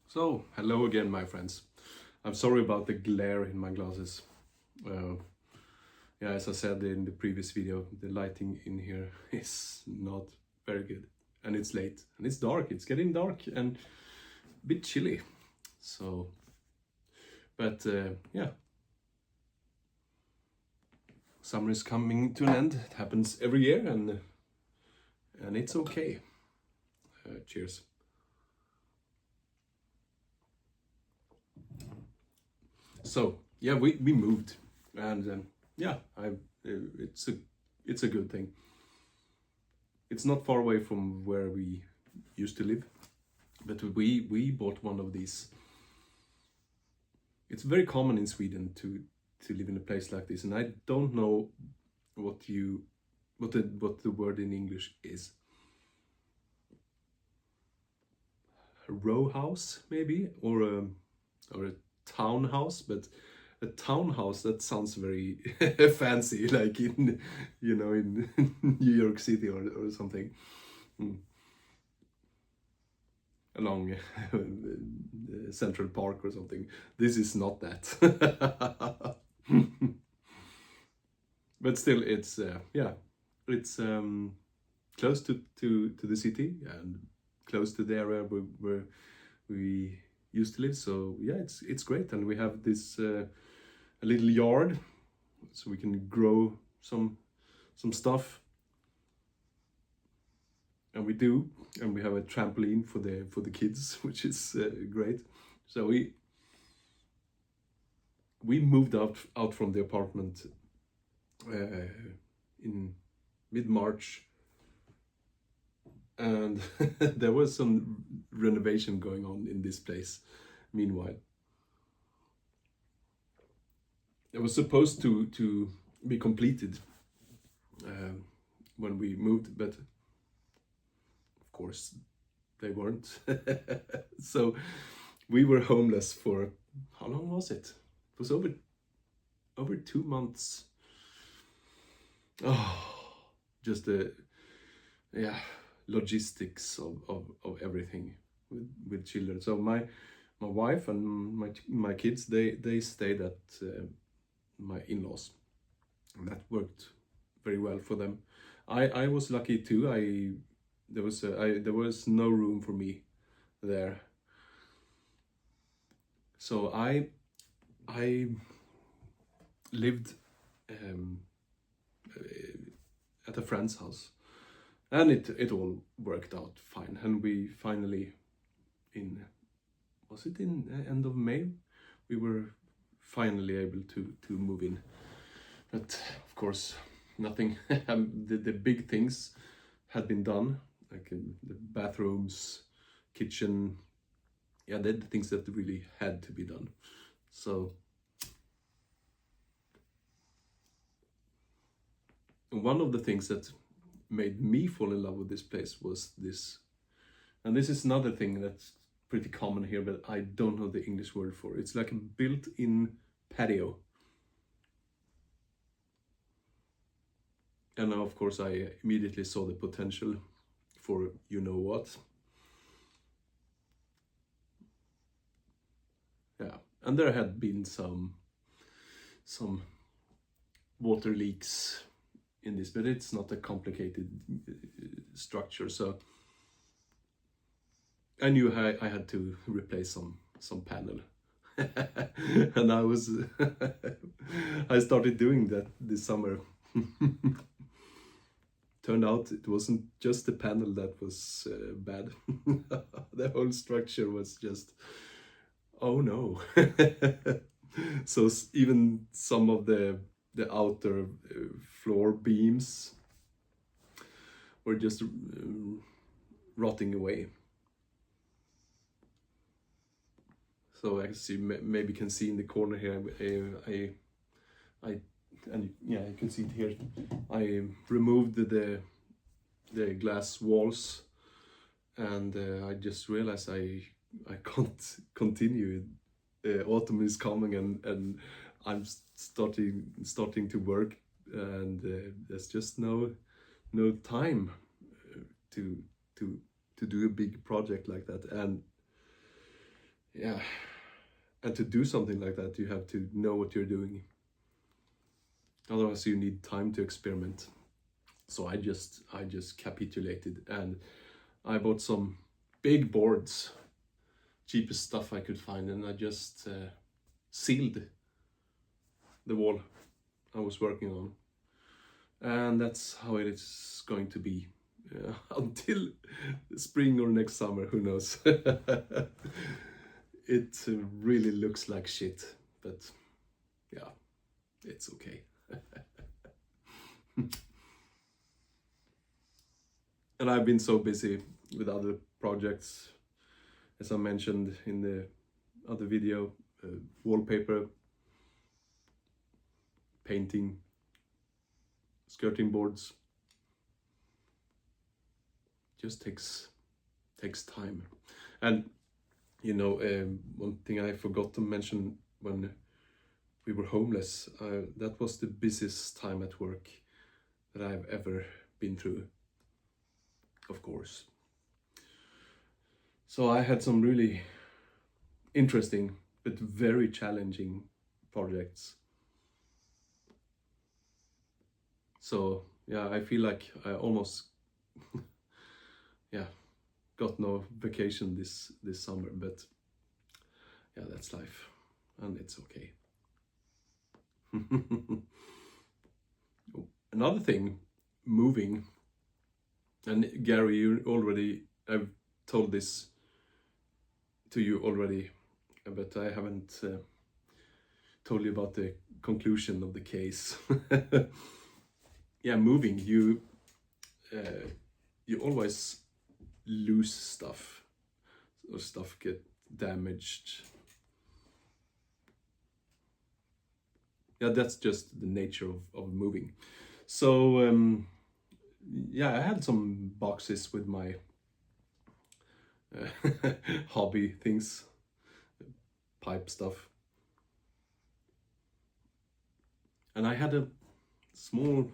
So, hello again, my friends. I'm sorry about the glare in my glasses. Yeah, as I said in the previous video, the lighting in here is not very good. And it's late, and it's dark. It's getting dark and a bit chilly. So, but yeah, summer is coming to an end. It happens every year, and it's okay. Cheers. So yeah, we moved, and yeah, it's a good thing. It's not far away from where we used to live, but we bought one of these. It's very common in Sweden to live in a place like this, and I don't know what the word in English is. A row house maybe, or a townhouse, but a townhouse, that sounds very fancy, like in in New York City or something. Mm. Along Central Park or something. This is not that. But still, it's yeah, it's close to the city and close to the area where we used to live. So yeah, it's great, and we have this a little yard, so we can grow some stuff, and we do, and we have a trampoline for the kids, which is great. So we moved out from the apartment in mid-March, and there was some renovation going on in this place. Meanwhile, it was supposed to be completed when we moved, but of course they weren't. So we were homeless for, how long was it? It was over 2 months. Oh, just the, yeah, logistics of everything with children. So my wife and my kids, they stayed at my in-laws, and that worked very well for them. I was lucky too. There was no room for me there, so I lived um, at a friend's house, and it all worked out fine. And we finally, in was it in the end of May, we were finally able to move in. But of course, nothing. The big things had been done, like the bathrooms, kitchen. Yeah, the things that really had to be done. So one of the things that made me fall in love with this place was this, and this is another thing that's pretty common here, but I don't know the English word for it. It's like a built-in patio. And now, of course, I immediately saw the potential for you know what. Yeah, and there had been some water leaks in this, but it's not a complicated structure. So I knew I had to replace some panel. And I started doing that this summer. Turned out it wasn't just the panel that was bad. The whole structure was just, oh no. So even some of the outer floor beams were just rotting away. So as you maybe can see in the corner here, I and yeah, you can see it here. I removed the glass walls, and I just realized I can't continue. Autumn is coming, and I'm starting to work, and there's just no time to to do a big project like that. And yeah, and to do something like that, you have to know what you're doing. Otherwise, you need time to experiment. So I just capitulated, and I bought some big boards, cheapest stuff I could find, and I just sealed the wall I was working on, and that's how it is going to be until spring or next summer. Who knows? It really looks like shit, but yeah, it's okay. And I've been so busy with other projects, as I mentioned in the other video, wallpaper, painting, skirting boards. Just takes time. And you know, one thing I forgot to mention, when we were homeless, that was the busiest time at work that I've ever been through, of course. So I had some really interesting but very challenging projects. So yeah, I feel like I almost yeah, got no vacation this summer, but yeah, that's life, and it's okay. Another thing, moving, and Gary, you already, I've told this to you already, but I haven't told you about the conclusion of the case. Yeah, moving, you always lose stuff, or stuff get damaged. Yeah, that's just the nature of moving. So yeah, I had some boxes with my hobby things, pipe stuff, and I had a small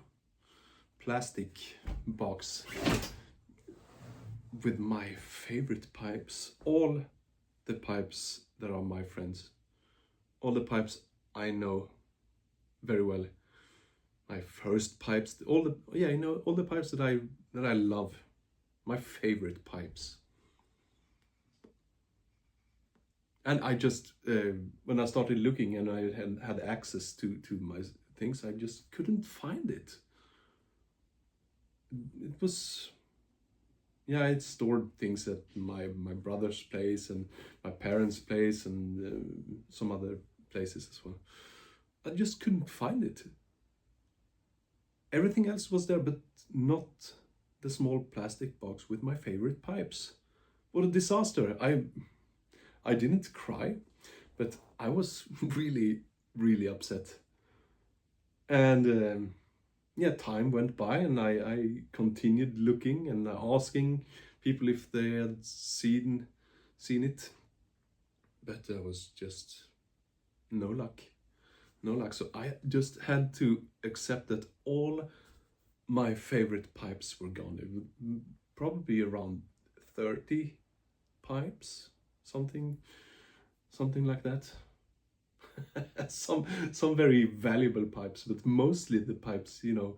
plastic box with my favorite pipes, all the pipes that are my friends, all the pipes I know very well, my first pipes, all the, yeah, you know, all the pipes that I love, my favorite pipes. And I just when I started looking and I had access to my things, I just couldn't find it. It was, yeah, it stored things at my brother's place and my parents' place and some other places as well. I just couldn't find it. Everything else was there, but not the small plastic box with my favorite pipes. What a disaster! I didn't cry, but I was really upset. And yeah, time went by, and I continued looking and asking people if they had seen it, but there was just no luck, no luck. So I just had to accept that all my favorite pipes were gone. It would probably around 30 pipes, something like that. Some very valuable pipes, but mostly the pipes, you know,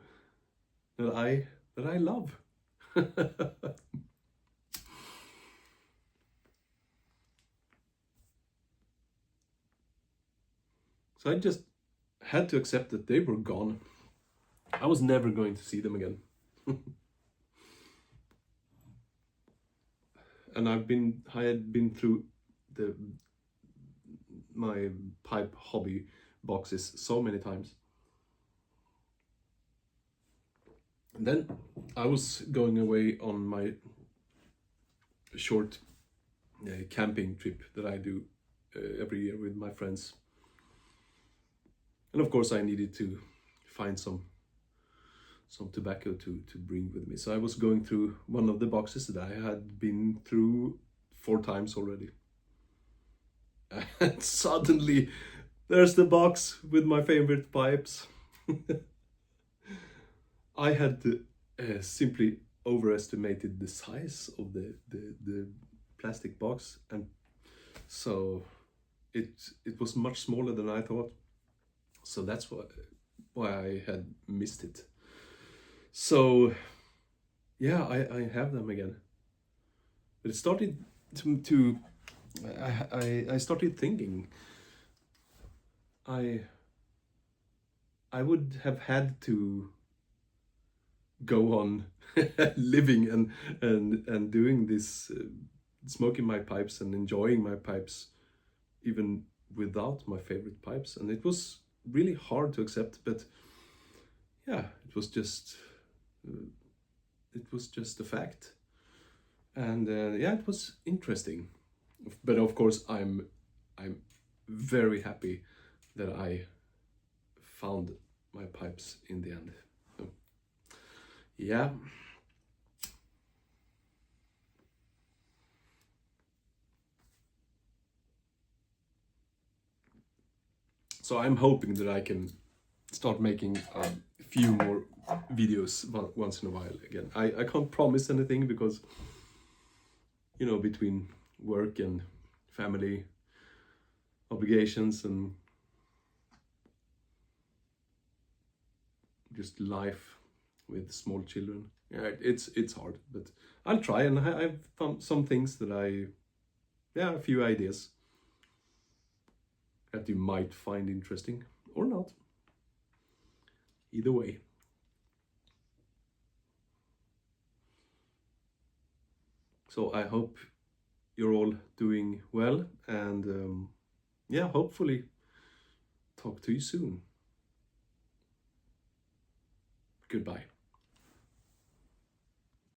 that I love. So I just had to accept that they were gone. I was never going to see them again. And I had been through the my pipe hobby boxes so many times. And then I was going away on my short camping trip that I do every year with my friends. And of course, I needed to find some tobacco to bring with me. So I was going through one of the boxes that I had been through 4 times already. And suddenly, there's the box with my favorite pipes. I had simply overestimated the size of the plastic box, and So it was much smaller than I thought. So that's why I had missed it. So yeah, I have them again. But it started to I started thinking I would have had to go on living and doing this, smoking my pipes and enjoying my pipes even without my favorite pipes, and it was really hard to accept. But yeah, it was just a fact. And yeah, it was interesting. But of course, I'm very happy that I found my pipes in the end. So, yeah. So I'm hoping that I can start making a few more videos once in a while again. I can't promise anything because, you know, between work and family obligations and just life with small children, yeah, it's hard. But I'll try, and I've found some things that a few ideas that you might find interesting or not. Either way. So I hope you're all doing well, and yeah, hopefully talk to you soon. Goodbye.